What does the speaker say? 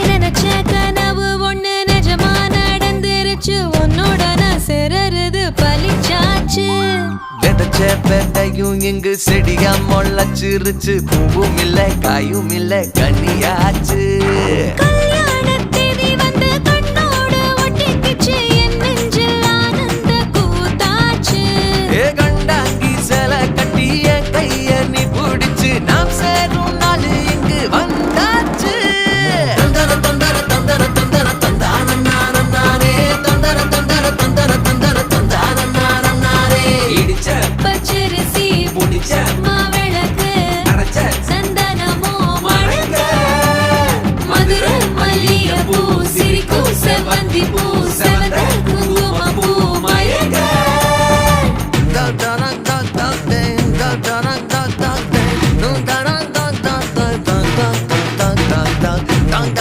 நினைச்ச கனவு ஒண்ணு நிஜமா நடந்துருச்சு உன்னோட நான் சிறருது பலிச்சாச்சு விதைச்ச விதையும் இங்கு செடியா முளைச்சிருச்சு பூவும் இல்ல காயும் இல்ல கனியாச்சு கல்யாணத்தேதி வந்து கண்ணோடு ஒட்டிக்கிச்சு என் நெஞ்சில் ஆனந்த கூத்தாச்சு ஏ கண்டாங்கி சில கட்டி என் கைய நீ பிடிச்சு நாம் சேரும் நாள் இங்கு வந்தாச்சு தந்தர தந்தர தந்தர தந்தர தந்தானே தந்தர தந்தர தந்தர தந்தர தந்தானே இடிச்ச பச்சரிசி புடிச்ச மாவிளக்கு அரைச்ச சந்தனமோ மணக்க மதுரை மல்லிகைப்பூ சிரிக்கும் செவ்வந்தி பூ